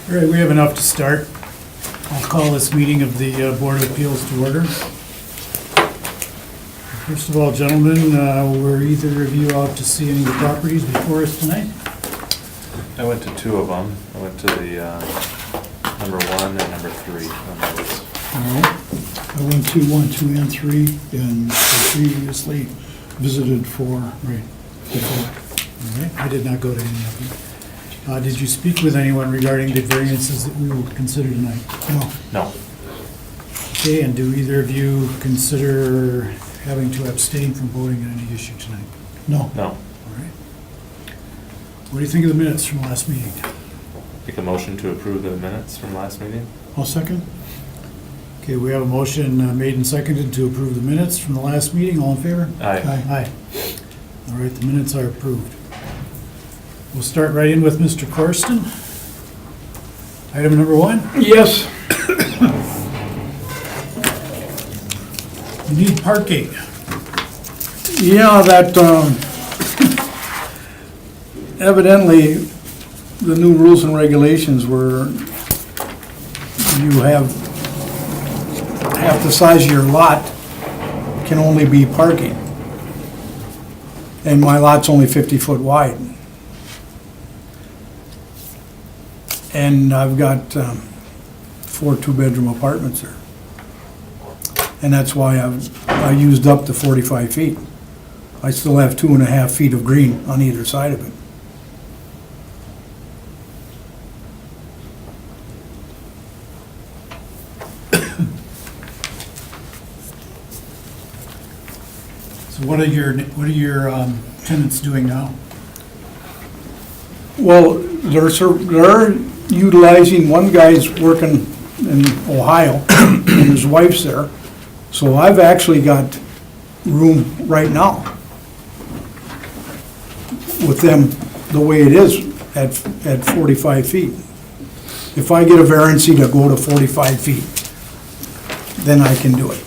All right, we have enough to start. I'll call this meeting of the Board of Appeals to order. First of all, gentlemen, were either of you out to see any of the properties before us tonight? I went to two of them. I went to the number 1 and number 3 on the list. All right. I went to 1, 2, and 3, and previously visited 4. Right. Before. All right, I did not go to any of them. Did you speak with anyone regarding the variances that we will consider tonight? No. No. Okay, and do either of you consider having to abstain from voting on any issue tonight? No. No. All right. What do you think of the minutes from last meeting? Make a motion to approve the minutes from last meeting? I'll second. Okay, we have a motion made and seconded to approve the minutes from the last meeting. All in favor? Aye. Aye. All right, the minutes are approved. We'll start right in with Mr. Corsten. Item number 1, Yes. you need parking. Yeah, that, evidently, the new rules and regulations were, you have half the size of your lot can only be parking. And my lot's only 50 foot wide. And I've got 4 two-bedroom apartments there. And that's why I used up the 45 feet. I still have 2.5 feet of green on either side of it. So what are your tenants doing now? Well, they're utilizing, one guy's working in Ohio, and his wife's there. So I've actually got room right now with them the way it is at 45 feet. If I get a variance to go to 45 feet, then I can do it.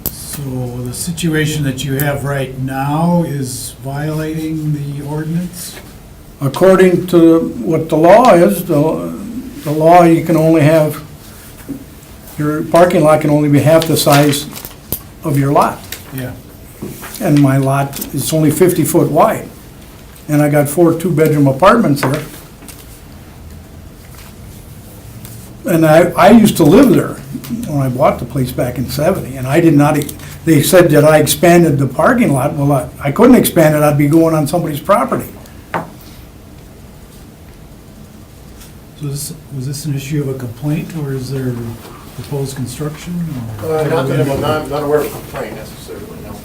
So the situation that you have right now is violating the ordinance? According to what the law is, the law, you can only have, your parking lot can only be half the size of your lot. Yeah. And my lot is only 50 foot wide. And I got 4 two-bedroom apartments there. And I used to live there when I bought the place back in '70, and I did not, they said that I expanded the parking lot. Well, I couldn't expand it, I'd be going on somebody's property. So was this an issue of a complaint, or is there proposed construction? or- Not that I'm not aware of a complaint necessarily, no.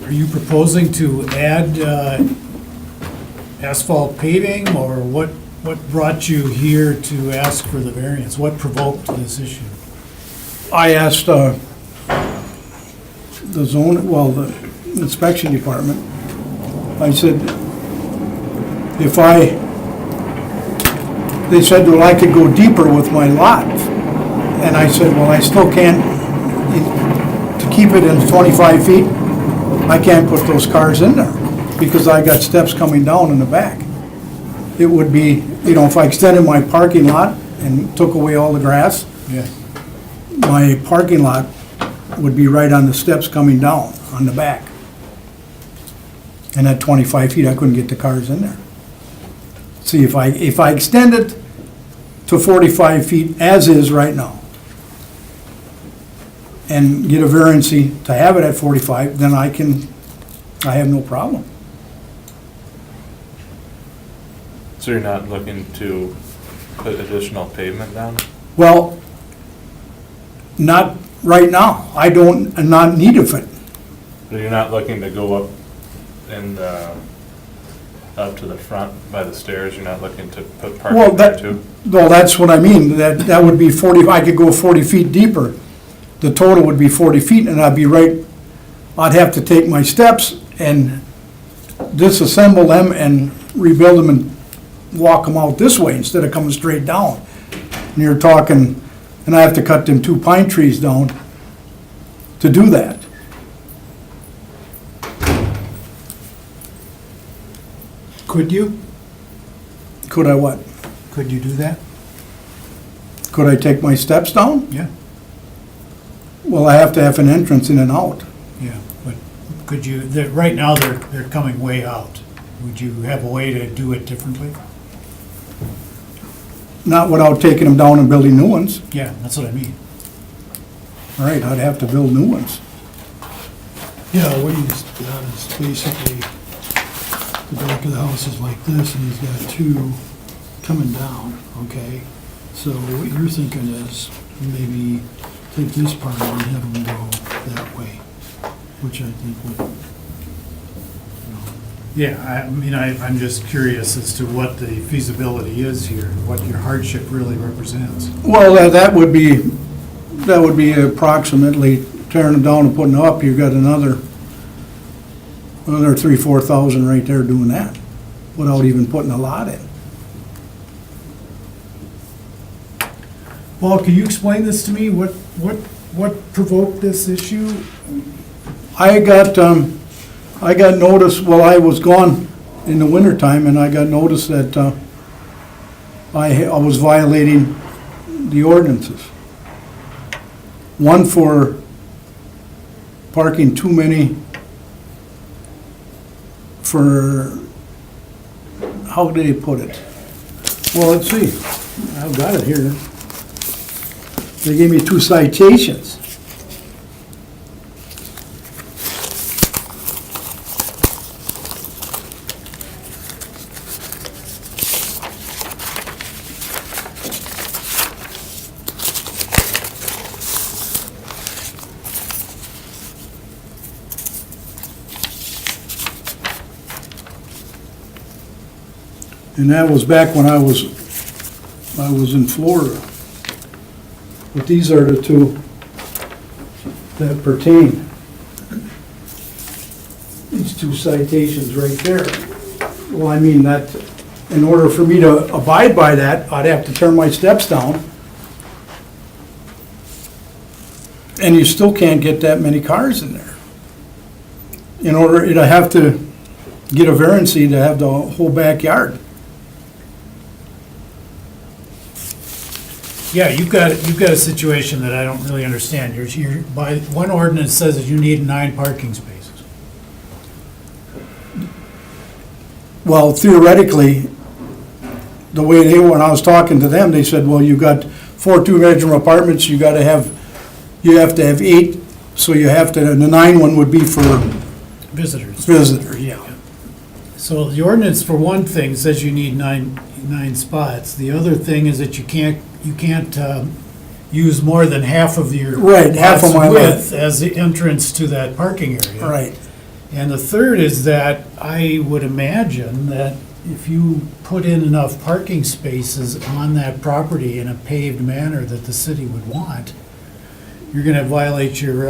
Are you proposing to add asphalt paving, or what brought you here to ask for the variance? What provoked this issue? I asked the inspection department, I said, they said, well, I could go deeper with my lot. And I said, well, I still can't, to keep it in 25 feet, I can't put those cars in there because I got steps coming down in the back. It would be, if I extended my parking lot and took away all the grass, Yeah. my parking lot would be right on the steps coming down on the back. And at 25 feet, I couldn't get the cars in there. See, if I extend it to 45 feet as is right now, and get a variance to have it at 45, then I have no problem. So you're not looking to put additional pavement down? Well, not right now. I'm not in need of it. But you're not looking to go up and up to the front by the stairs? You're not looking to put Well, parking there too? Well, that's what I mean. That would be 40, I could go 40 feet deeper. The total would be 40 feet, and I'd have to take my steps and disassemble them and rebuild them and walk them out this way instead of coming straight down. And you're talking, and I have to cut them 2 pine trees down to do that. Could you? Could I what? Could you do that? Could I take my steps down? Yeah. Well, I have to have an entrance in and out. Yeah, but could you, right now, they're coming way out. Would you have a way to do it differently? Not without taking them down and building new ones. Yeah, that's what I mean. All right, I'd have to build new ones. Yeah, what he's got is basically, the back of the house is like this, and he's got two coming down, okay? So what you're thinking is maybe take this part and have them go that way, which I think would, Yeah, I mean, I'm just curious as to what the feasibility is here, what your hardship really represents. Well, that would be approximately tearing them down and putting them up. You've got another 3,000-4,000 right there doing that, without even putting a lot in. Paul, can you explain this to me? What provoked this issue? I got notice, well, I was gone in the wintertime, and I got notice that I was violating the ordinances. One for parking too many for, how did he put it? Well, let's see, I've got it here. They gave me 2 citations. And that was back when I was in Florida. But these are the 2 that pertain. These 2 citations right there. Well, I mean, that, in order for me to abide by that, I'd have to turn my steps down. And you still can't get that many cars in there. In order, you'd have to get a variance to have the whole backyard. Yeah, you've got a situation that I don't really understand. You're, by, one ordinance says that you need 9 parking spaces. Well, theoretically, the way they, when I was talking to them, they said, well, you got 4 2-bedroom apartments, you have to have 8, so you have to, and the 9 one would be for Visitors. visitors, yeah. So the ordinance, for one thing, says you need nine spots. The other thing is that you can't use more than half of your Right, half of lot's my lot. width as the entrance to that parking area. Right. And the third is that I would imagine that if you put in enough parking spaces on that property in a paved manner that the city would want, you're gonna violate your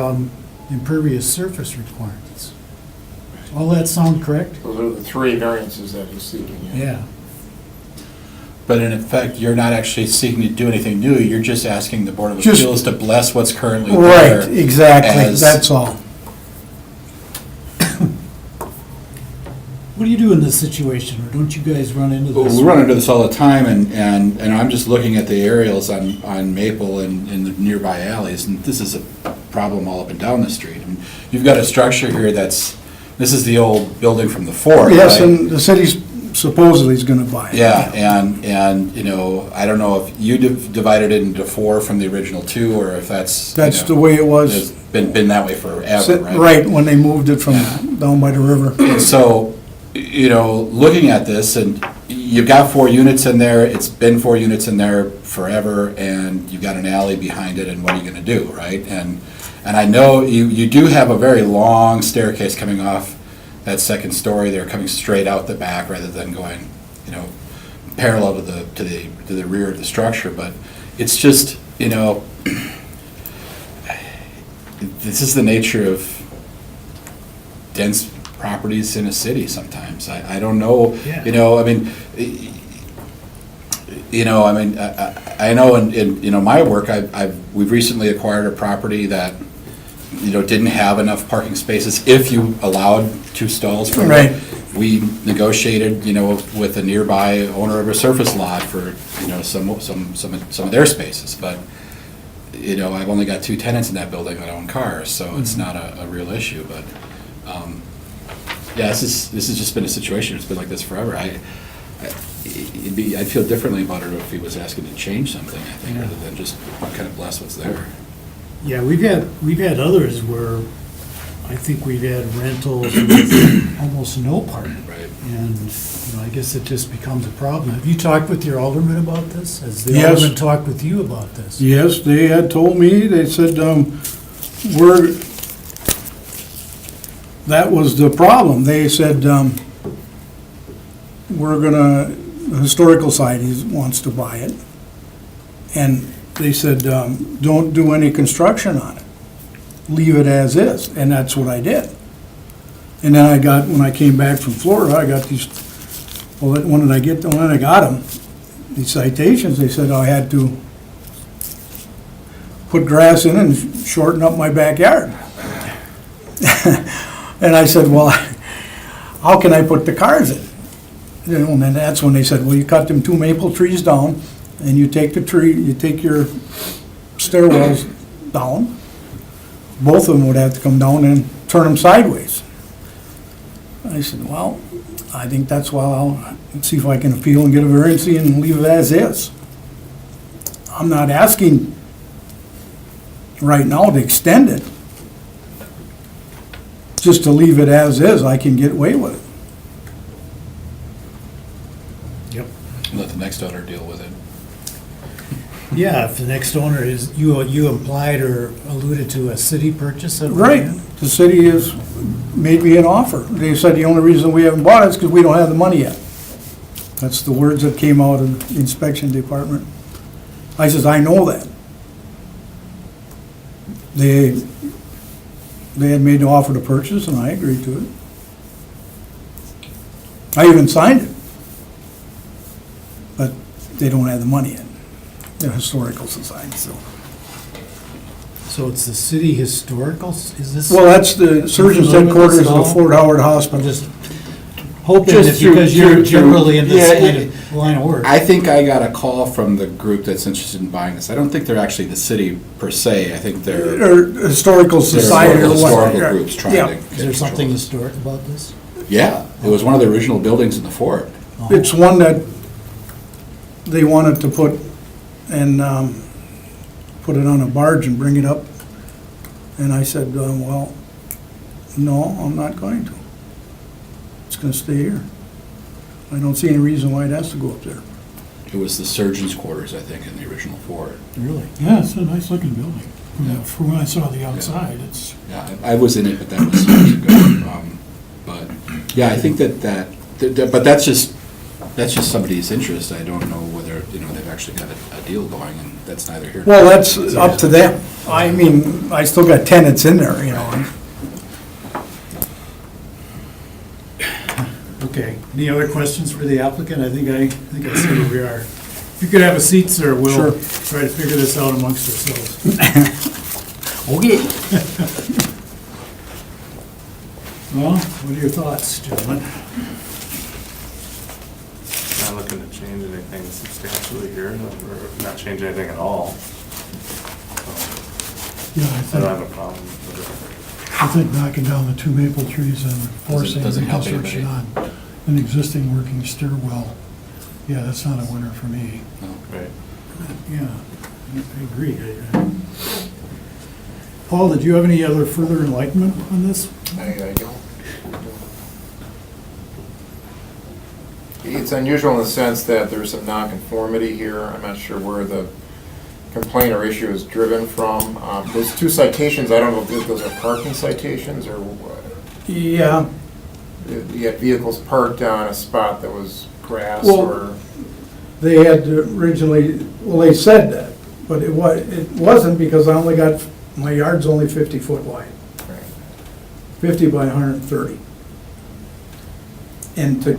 impervious surface requirements. All that sound correct? Those are the 3 variances that he's seeking. Yeah. But in effect, you're not actually seeking to do anything new, you're just asking the Board of Just- Appeals to bless what's currently there. Right, exactly, as- that's all. What do you do in this situation, or don't you guys run into Well, this? we run into this all the time, and I'm just looking at the aerials on Maple and in the nearby alleys, and this is a problem all up and down the street. I mean, you've got a structure here this is the old building from the fort, Yes, right? and the city's supposedly is gonna buy it. Yeah, and, you know, I don't know if you divided it into 4 from the original 2, or if that's, you That's know, the way it It's was, been that way forever, right? right, when they moved it from Yeah. down by the river. So, you know, looking at this, and you've got 4 units in there, it's been 4 units in there forever, and you've got an alley behind it, and what are you gonna do, right? And I know you do have a very long staircase coming off that second story there, coming straight out the back rather than going, you know, parallel to the rear of the structure, but it's just, you know, this is the nature of dense properties in a city sometimes. I don't know, Yeah. you know, I mean, you know, I mean, I know in, you know, my work, we've recently acquired a property that, you know, didn't have enough parking spaces if you allowed 2 stalls for Right. we negotiated, with a nearby owner of a surface lot for, some of their spaces, but, I've only got 2 tenants in that building that own cars, so it's not a real issue, but, yeah, this has just been a situation, it's been like this forever. I'd feel differently about it if he was asking to change something, I think, rather than just kind of bless what's there. Yeah, we've had others where I think we've had rentals with almost no parking. Right. And, I guess it just becomes a problem. Have you talked with your alderman about this? Has the Yes. alderman talked with you about this? Yes, they had told me, they said, that was the problem. They said, the Historical Society wants to buy it. And they said, don't do any construction on it. Leave it as is, and that's what I did. And then when I came back from Florida, I got when I got them, these citations, they said I had to put grass in and shorten up my backyard. And I said, well, how can I put the cars in? And then that's when they said, well, you cut them 2 maple trees down, and you take your stairwells down. Both of them would have to come down and turn them sideways. I said, well, I think that's why I'll see if I can appeal and get a variance and leave it as is. I'm not asking right now to extend it. Just to leave it as is, I can get away with it. Yep. Let the next owner deal with it. Yeah, if the next owner is, you implied or alluded to a city purchase of the Right, land? the city has made me an offer. They said the only reason we haven't bought it is because we don't have the money yet. That's the words that came out of the inspection department. I says, I know that. They had made the offer to purchase, and I agreed to it. I even signed it. But they don't have the money yet, the Historical Society, so. So it's the city historical, is this? Well, that's the surgeon's headquarters of the Fort Howard I'm Hospital. just hoping Just that through- because you're through- generally in this yeah, kind of line of work. I think I got a call from the group that's interested in buying this. I don't think they're actually the city per se. I think they're Or Historical Society or what. historical groups trying Yeah. to. Is get there control something of it. historic about this? Yeah, it was one of the original buildings in the fort. It's one that they wanted to put it on a barge and bring it up. And I said, well, no, I'm not going to. It's gonna stay here. I don't see any reason why it has to go up there. It was the surgeon's quarters, I think, in the original fort. Really? Yeah, it's a nice looking building. Yeah. From when I saw the outside, it's, Yeah, I was in it, but that was years ago. But, yeah, I think but that's just somebody's interest. I don't know whether, they've actually got a deal going, and that's neither here. Well, that's up to them. I mean, I still got tenants in there, Okay, any other questions for the applicant? I think I see where we are. If you could have a seat, sir, we'll Sure. try to figure this out amongst ourselves. Okay. Well, what are your thoughts, gentlemen? Not looking to change anything substantially here, or not change anything at all. yeah, I don't have a problem with it. I think knocking down the 2 maple trees and forcing doesn't help reconstruction on an existing working stairwell, yeah, that's not a winner for me. Right. Yeah, I agree. Paul, did you have any other further enlightenment on this? I don't. It's unusual in the sense that there's some nonconformity here. I'm not sure where the complaint or issue is driven from. Those 2 citations, I don't know if those are parking citations or what. Yeah, You had vehicles parked on a spot that was grass Well- or, they had originally, well, they said that, but it wasn't because my yard's only 50 foot wide. right. 50 by 130. And to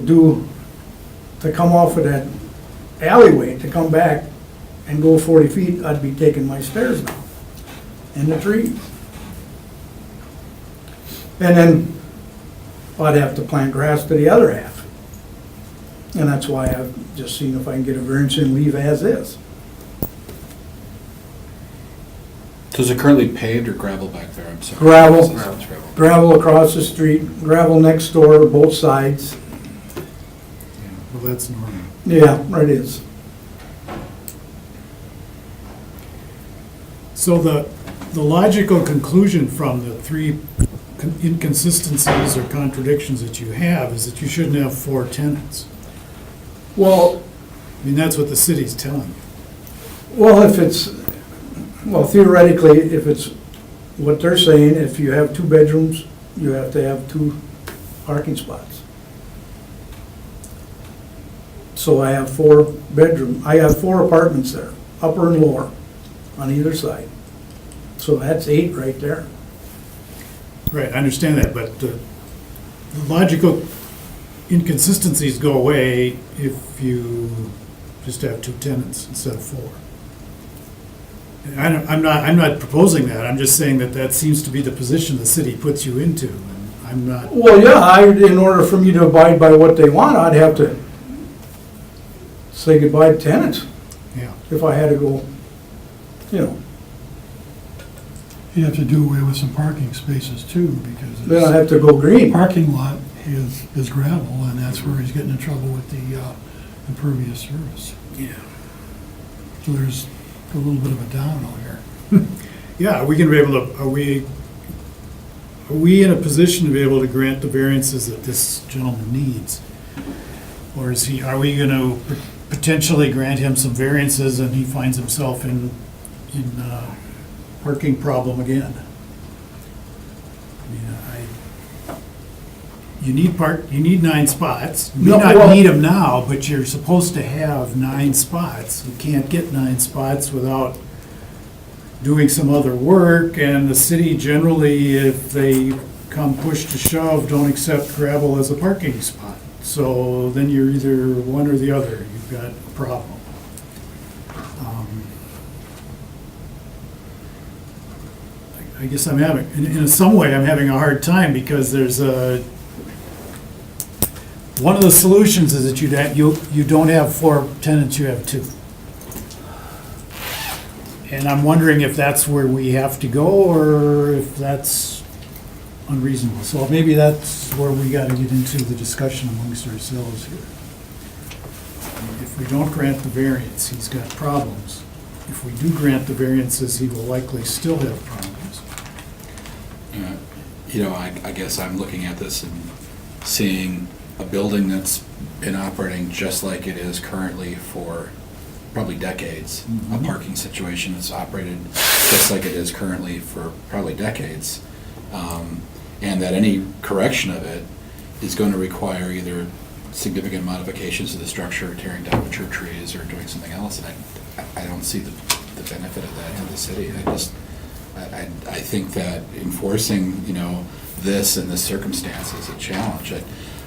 come off of that alleyway, to come back and go 40 feet, I'd be taking my stairs down and the trees. And then I'd have to plant grass to the other half. And that's why I've just seen if I can get a variance and leave as is. So is it currently paved or gravel back there? I'm sorry. Gravel. It's gravel. Gravel across the street, gravel next door, both sides. Well, that's normal. Yeah, it is. So the logical conclusion from the three inconsistencies or contradictions that you have is that you shouldn't have 4 tenants. Well, I mean, that's what the city's telling you. well, theoretically, if it's what they're saying, if you have 2 bedrooms, you have to have 2 parking spots. So I have 4 apartments there, upper and lower, on either side. So that's 8 right there. Right, I understand that, but the logical inconsistencies go away if you just have 2 tenants instead of 4. And I'm not proposing that, I'm just saying that seems to be the position the city puts you into, and I'm not, Well, yeah, in order for me to abide by what they want, I'd have to say goodbye to tenants yeah. if I had to go, you know. You have to do away with some parking spaces too, because Then I his have to go green. parking lot is gravel, and that's where he's getting in trouble with the impervious surface. Yeah. So there's a little bit of a domino here. Yeah, are we gonna be able to, are we in a position to be able to grant the variances that this gentleman needs? Or are we gonna potentially grant him some variances and he finds himself in parking problem again? I mean, you need 9 spots. You No, may not well- need them now, but you're supposed to have 9 spots. You can't get 9 spots without doing some other work, and the city generally, if they come push to shove, don't accept gravel as a parking spot. So then you're either one or the other, you've got a problem. I guess I'm having, in some way, I'm having a hard time, because there's one of the solutions is that you don't have 4 tenants, you have 2. And I'm wondering if that's where we have to go, or if that's unreasonable. So maybe that's where we gotta get into the discussion amongst ourselves here. If we don't grant the variance, he's got problems. If we do grant the variances, he will likely still have problems. You know, I guess I'm looking at this and seeing a building that's been operating just like it is currently for probably decades. A parking situation that's operated just like it is currently for probably decades. And that any correction of it is going to require either significant modifications to the structure, tearing down mature trees, or doing something else. And I don't see the benefit of that to the city. I think that enforcing, you know, this in this circumstance is a challenge.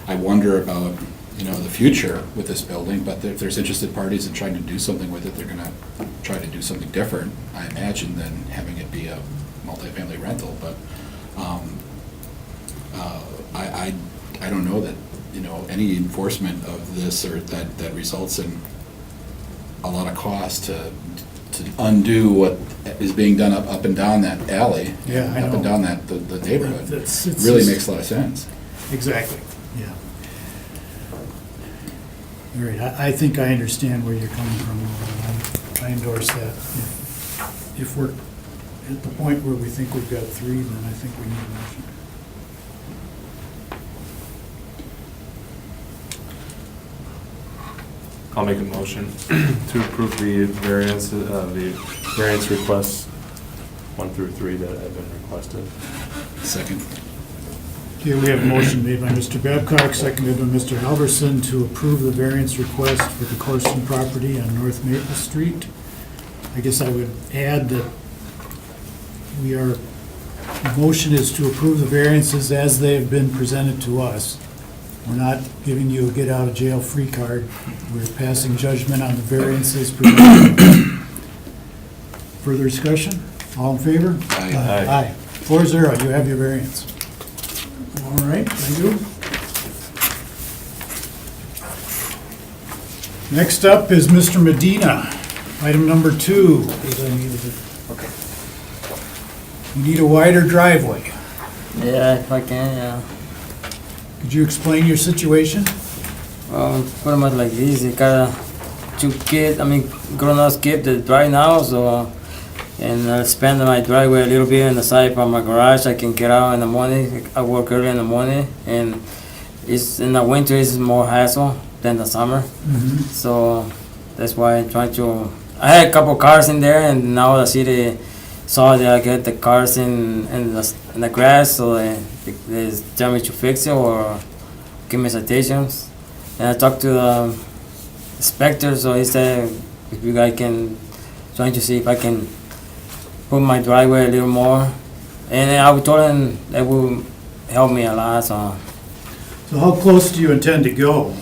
I wonder about, you know, the future with this building, but if there's interested parties in trying to do something with it, they're gonna try to do something different, I imagine, than having it be a multifamily rental, but, I don't know that, you know, any enforcement of this or that results in a lot of cost to undo what is being done up and down that alley. Yeah, I Up and know. down the neighborhood. It's Really just- makes a lot of sense. Exactly, yeah. All right, I think I understand where you're coming from. I endorse that. If we're at the point where we think we've got 3, then I think we need a motion. I'll make a motion to approve the variance requests 1 through 3 that have been requested. Second. Okay, we have a motion made by Mr. Babcock, seconded by Mr. Halverson to approve the variance request for the Corson property on North Maple Street. I guess I would add that the motion is to approve the variances as they have been presented to us. We're not giving you a get-out-of-jail-free card. We're passing judgment on the variances presented. Further discussion? All in favor? Aye. Aye. 4-0, you have your variance. All right, thank you. Next up is Mr. Medina, item number 2. You need a wider driveway. Yeah, if I can, yeah. Could you explain your situation? Pretty much like this. You got two kids, grown-ups kids that drive now, so, and I spend my driveway a little bit on the side from my garage. I can get out in the morning. I work early in the morning, and it's in the winter it's more hassle than the summer. So that's why I try to. I had a couple cars in there, and now the city saw that I get the cars in the grass, so they tell me to fix it or give me citations. And I talked to the inspector, so he said if you guys can trying to see if I can put my driveway a little more. And I told him that will help me a lot. So So how close do you intend to go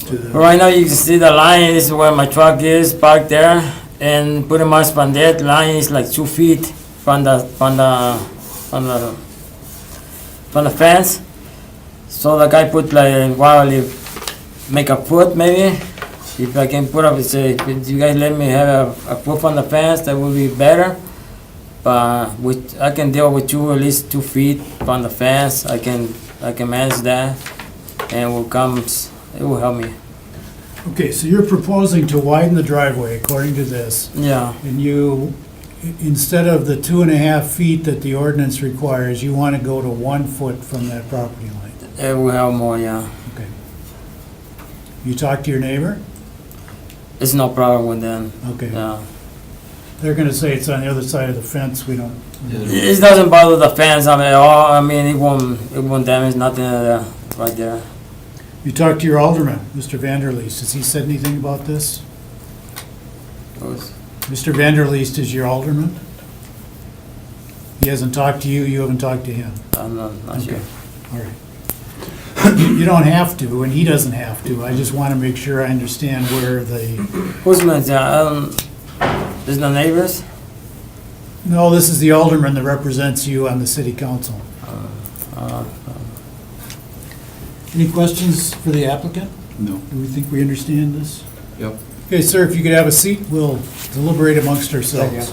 to the? right now you can see the line is where my truck is parked there, and pretty much from that line is like 2 feet from the fence. So the guy put like make a foot maybe. If I can put up, say, if you guys let me have a foot from the fence, that would be better. But I can deal with at least 2 feet from the fence. I can manage that, and it will help me. Okay, so you're proposing to widen the driveway according to this, Yeah, and you, instead of the 2.5 feet that the ordinance requires, you want to go to 1 foot from that property line. it will help more. Yeah, Okay. You talk to your neighbor? it's no problem with them. Okay. Yeah. They're gonna say it's on the other side of the fence, we don't. It doesn't bother the fence at all. It won't damage nothing right there. You talked to your alderman, Mr. Vanderleest, has he said anything about this? Mr. Vanderleest is your alderman? He hasn't talked to you, you haven't talked to him? I'm not sure. Okay, all right. You don't have to, and he doesn't have to, I just wanna make sure I understand where the, Who's my is the neighbors? no, this is the alderman that represents you on the city council. Any questions for the applicant? No. Do we think we understand this? Yep. Okay, sir, if you could have a seat, we'll deliberate amongst ourselves.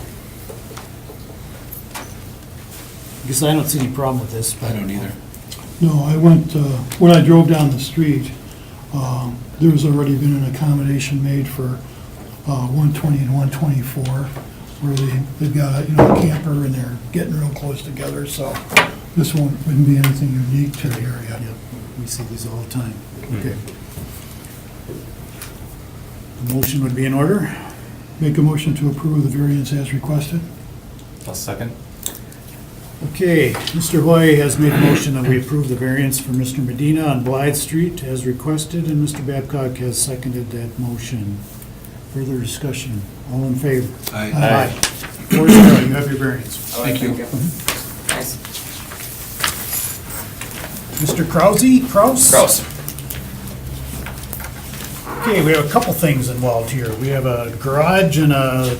Because I don't see any problem with this. I don't either. No, I went, when I drove down the street, there's already been an accommodation made for 120 and 124, where they've got, a camper and they're getting real close together, so this wouldn't be anything unique to the area. Yep, we see these all the time. Okay. The motion would be in order. Make a motion to approve the variance as requested. I'll second. Okay, Mr. Hoy has made a motion that we approve the variance for Mr. Medina on Blythe Street as requested, and Mr. Babcock has seconded that motion. Further discussion, all in favor? Aye. 4-0, you have your variance. Thank you. Thanks. Mr. Kraus? Gross. Okay, we have a couple things involved here. We have a garage and a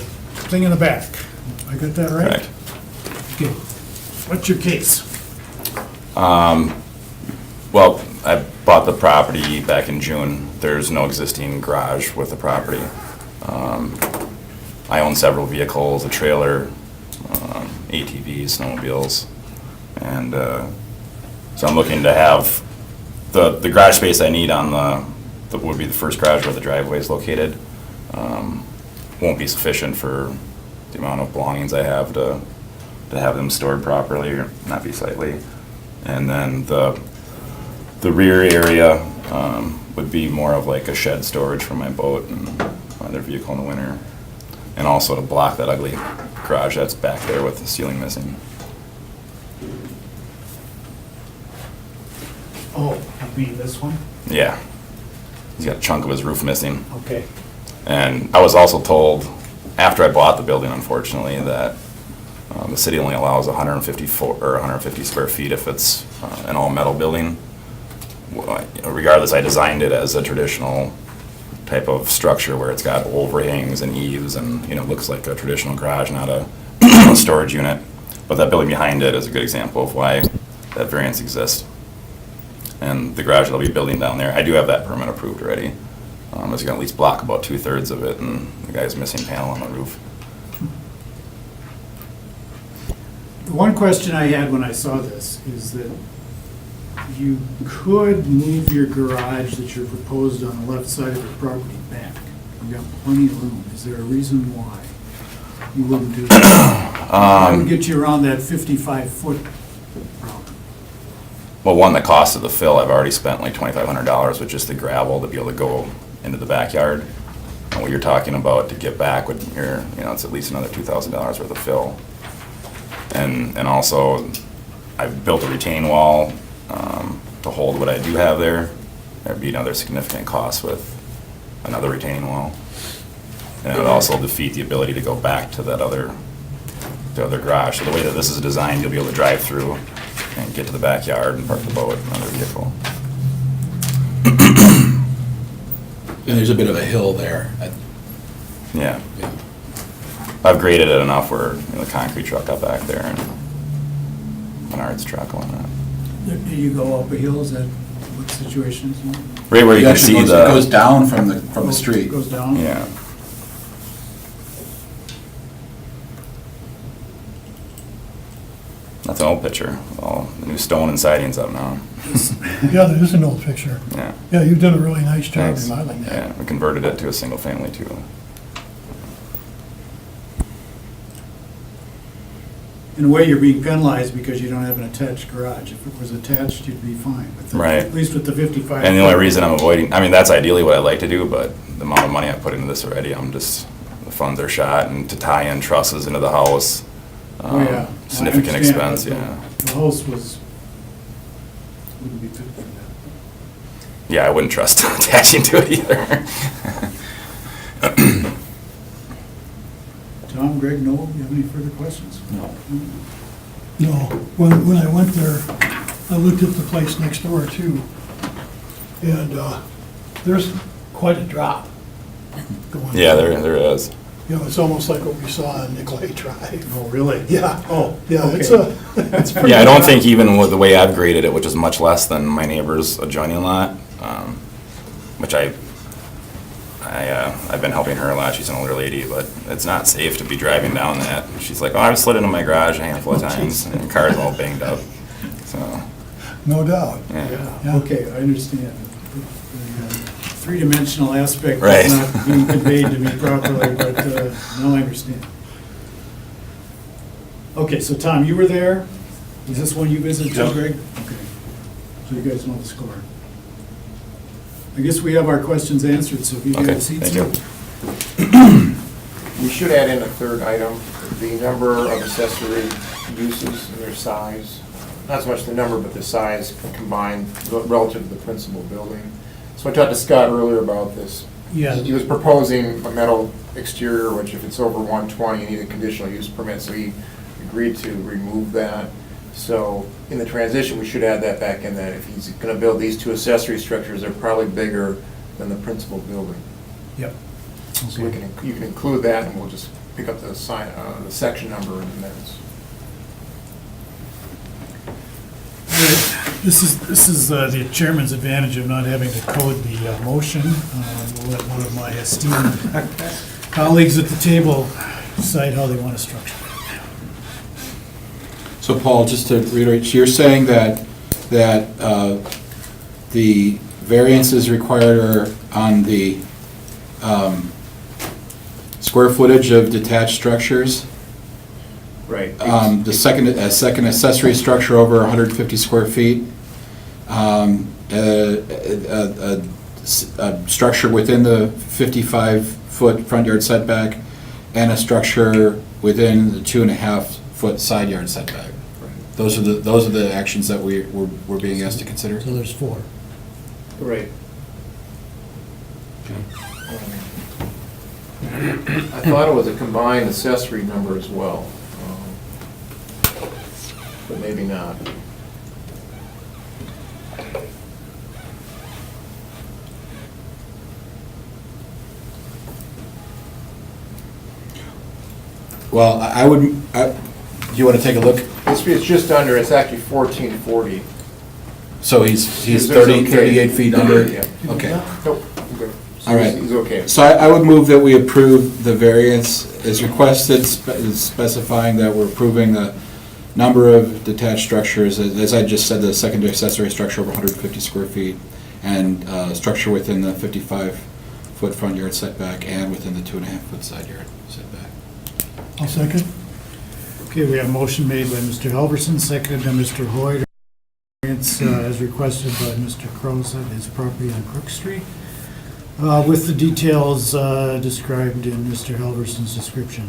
thing in the back. I got that right? Correct. Okay. What's your case? Well, I bought the property back in June. There's no existing garage with the property. I own several vehicles, a trailer, ATVs, snowmobiles, and so I'm looking to have the garage space I need on the would be the first garage where the driveway is located. Won't be sufficient for the amount of belongings I have to have them stored properly, or not be sightly. And then the rear area would be more of like a shed storage for my boat and my other vehicle in the winter. And also to block that ugly garage that's back there with the ceiling missing. Oh, you mean this one? Yeah. He's got a chunk of his roof missing. Okay. And I was also told, after I bought the building, unfortunately, that the city only allows 150 square feet if it's an all-metal building. Regardless, I designed it as a traditional type of structure where it's got overhangs and eaves and, looks like a traditional garage, not a storage unit. But that building behind it is a good example of why that variance exists. And the garage that I'll be building down there, I do have that permit approved already. It's gonna at least block about 2/3 of it, and the guy's missing panel on the roof. The one question I had when I saw this is that you could move your garage that you're proposed on the left side of your property back. You've got plenty of room. Is there a reason why you wouldn't do that? That would get you around that 55-foot problem. Well, one, the cost of the fill, I've already spent like $2,500 with just the gravel to be able to go into the backyard. And what you're talking about to get back would, it's at least another $2,000 worth of fill. And also, I've built a retaining wall to hold what I do have there. There'd be another significant cost with another retaining wall. And it would also defeat the ability to go back to the other garage. So the way that this is designed, you'll be able to drive through and get to the backyard and park the boat and another vehicle. And there's a bit of a hill there. Yeah. I've graded it enough where the concrete truck got back there and Menard's truck on that. Do you go up a hill? Is that what situation is? Right where you can Actually see It goes the, down from the street. Goes down? yeah. That's an old picture. All the new stone and siding's up now. Yeah, there is an old picture. Yeah. Yeah, you've done a really nice job Thanks. remodeling that. Yeah, we converted it to a single family too. In a way, you're being penalized because you don't have an attached garage. If it was attached, you'd be fine. But Right. At least with the 55. And the only reason I'm avoiding, that's ideally what I'd like to do, but the amount of money I put into this already, the funds are shot, and to tie in trusses into the house, Oh, yeah. significant I understand, expense, but yeah. The house wouldn't be fit for that. Yeah, I wouldn't trust attaching to it either. Tom, Greg, Noel, you have any further questions? No. No, when I went there, I looked at the place next door too. And there's quite a drop going. Yeah, there is. You know, it's almost like what we saw on Nicolay Drive. Oh, really? Yeah. Oh, Yeah, okay. it's pretty. Yeah, I don't think even with the way I've graded it, which is much less than my neighbor's adjoining lot, which I've been helping her a lot, she's an older lady, but it's not safe to be driving down that. She's like, oh, I've slid into my garage a handful of times, and the car's all banged up, so, No doubt. yeah. Yeah, okay, I understand. The three-dimensional aspect Right. is not being conveyed to me properly, but now I understand. Okay, so Tom, you were there? Is this one you visited too, Yep. Greg? Okay, so you guys know the score. I guess we have our questions answered, so if you Okay, get a seat. thank you. We should add in a third item, the number of accessory uses and their size. Not so much the number, but the size combined relative to the principal building. So I talked to Scott earlier about this. Yeah. He was proposing a metal exterior, which if it's over 120, you need a conditional use permit, so he agreed to remove that. So in the transition, we should add that back in, that if he's gonna build these two accessory structures, they're probably bigger than the principal building. Yep. So we can, you can include that, and we'll just pick up the section number in the minutes. This is the chairman's advantage of not having to code the motion. We'll let one of my esteemed colleagues at the table decide how they want to structure it. So Paul, just to reiterate, you're saying that the variances required are on the square footage of detached structures? Right. The second accessory structure over 150 square feet, a structure within the 55-foot front yard setback, and a structure within the 2.5-foot side yard setback. Those are the actions that we're being asked to consider. So there's 4. Right. I thought it was a combined accessory number as well, but maybe not. Well, do you want to take a look? It's just under, it's actually 1440. So he's It's 30, okay. 38 feet under? Yeah. Okay. Nope, I'm good. So All right. He's okay. So I would move that we approve the variance as requested, specifying that we're approving the number of detached structures, as I just said, the secondary accessory structure over 150 square feet, and structure within the 55-foot front yard setback and within the 2.5-foot side yard setback. I'll second. Okay, we have a motion made by Mr. Helverson, seconded by Mr. Hoyt. Variance as requested by Mr. Kraus at his property on Crook Street, with the details described in Mr. Helverson's description.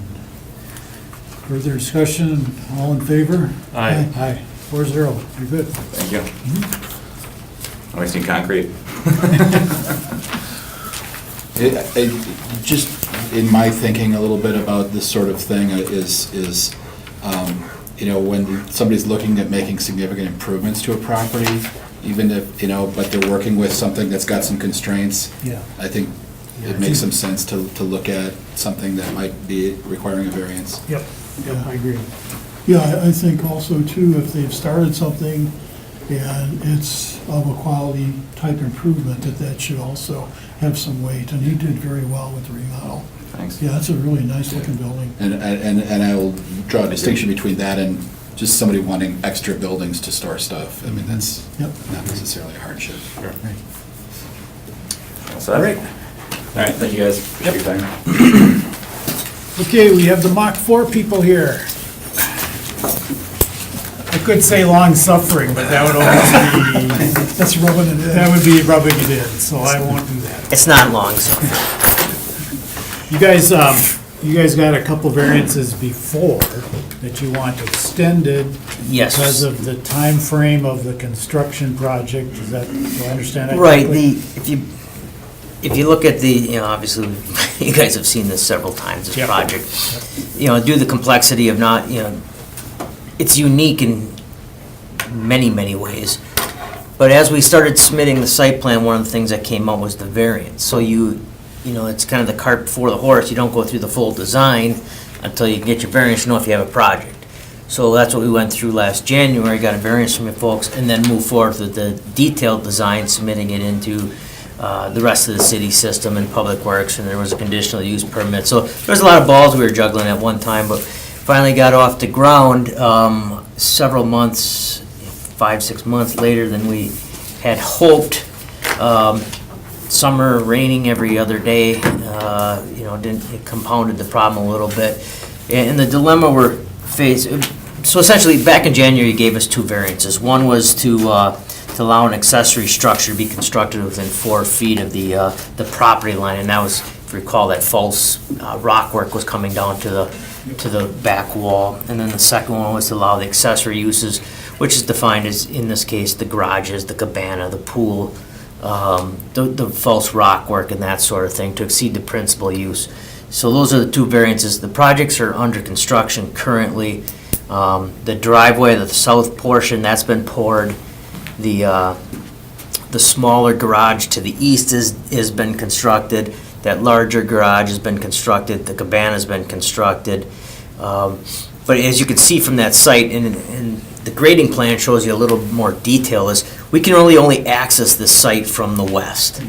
Further discussion, all in favor? Aye. Aye, 4-0, you're good. Thank you. Wasting concrete. Just in my thinking a little bit about this sort of thing is, when somebody's looking at making significant improvements to a property, even if, but they're working with something that's got some constraints, Yeah. I think it makes some sense to look at something that might be requiring a variance. Yep, yep, I agree. Yeah, I think also too, if they've started something and it's of a quality type improvement, that should also have some weight, and he did very well with the remodel. Thanks. Yeah, it's a really nice looking building. And I will draw a distinction between that and just somebody wanting extra buildings to store stuff. I mean, that's Yep. not necessarily a hardship. All right. All right, thank you guys. Appreciate your time. Okay, we have the Mach 4 people here. I could say long-suffering, but that would almost be, That's rubbing it in. that would be rubbing it in, so I won't do that. It's not long, so. You guys got a couple variances before that you want extended Yes. because of the time frame of the construction project. Is that, do I understand that Right, correctly? if you look at the, obviously, you guys have seen this several times, this Yep. project. Due to the complexity of not, it's unique in many, many ways. But as we started submitting the site plan, one of the things that came up was the variance. So it's kind of the cart before the horse. You don't go through the full design until you get your variance, to know if you have a project. So that's what we went through last January, got a variance from you folks, and then move forward with the detailed design, submitting it into the rest of the city system and Public Works, and there was a conditional use permit. So there was a lot of balls we were juggling at one time, but finally got off the ground several months, 5-6 months later than we had hoped. Summer raining every other day, it compounded the problem a little bit. And the dilemma we're faced, so essentially, back in January, you gave us two variances. One was to allow an accessory structure to be constructed within 4 feet of the property line, and that was, if you recall, that false rock work was coming down to the back wall. And then the second one was to allow the accessory uses, which is defined as, in this case, the garages, the cabana, the pool, the false rock work and that sort of thing, to exceed the principal use. So those are the two variances. The projects are under construction currently. The driveway, the south portion, that's been poured. The smaller garage to the east has been constructed. That larger garage has been constructed. The cabana's been constructed. But as you can see from that site, and the grading plan shows you a little more detail, is we can only access this site from the west.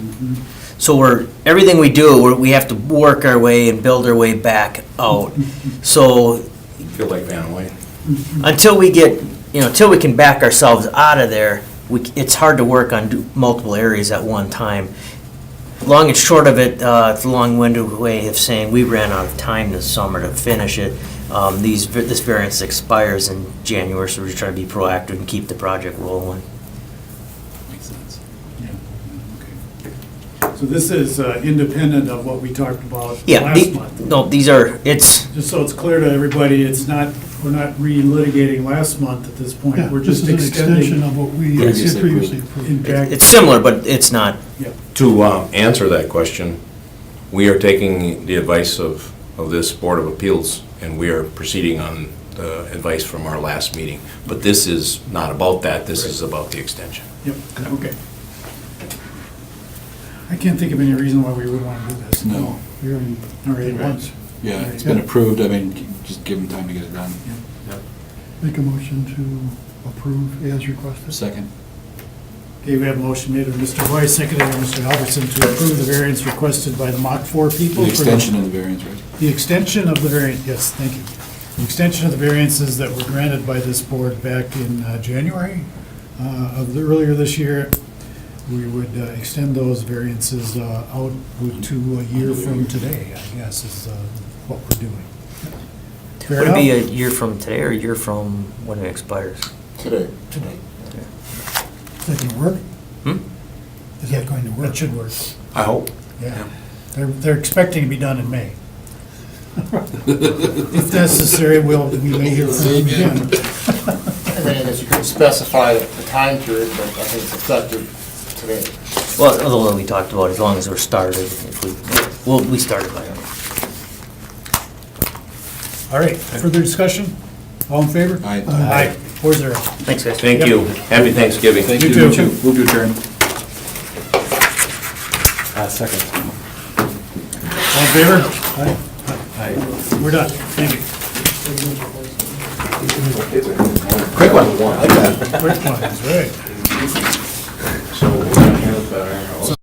So everything we do, we have to work our way and build our way back out. So Feel like Van White. until we get, until we can back ourselves out of there, it's hard to work on multiple areas at one time. Long and short of it, it's a long-winded way of saying we ran out of time this summer to finish it. This variance expires in January, so we're just trying to be proactive and keep the project rolling. Makes sense. So this is independent of what we talked about Yeah, last month. no, it's, Just so it's clear to everybody, we're not re-litigating last month at this point. Yeah, We're this just is an extension extending. of what we Yes. had previously approved. Impact. it's similar, but it's not. To answer that question, we are taking the advice of this Board of Appeals, and we are proceeding on the advice from our last meeting. But this is not about that, this is about the extension. Yep, okay. I can't think of any reason why we would want to do this. No. Here in All right, once. Yeah, it's been approved. I mean, just give them time to get it done. Make a motion to approve as requested. Second. Okay, we have a motion made by Mr. Roy, seconded by Mr. Albertson to approve the variance requested by the Mach 4 people. The for extension of the variance, right? The extension of the variance, yes, thank you. The extension of the variances that were granted by this board back in January earlier this year. We would extend those variances out to a year from today, I guess, is what we're doing. Fair Would it be a enough? year from today or a year from when it expires? Today. Today. Is that gonna work? Hmm? Is that going to That work? should work, I hope. yeah. They're expecting to be done in May. If necessary, we may hear from them again. And then I guess you could specify the time period, but I think it's effective today. Well, although we talked about as long as we're started, if we started by. All right, further discussion? All in favor? Aye. Aye, 4-0. Thanks, guys. Thank you. Happy Thanksgiving. Thank You you. too. Move to adjourn. Second. All in favor? Aye. We're done, thank you. Quick one. I like that. Quick one, that's right. So we're gonna handle that.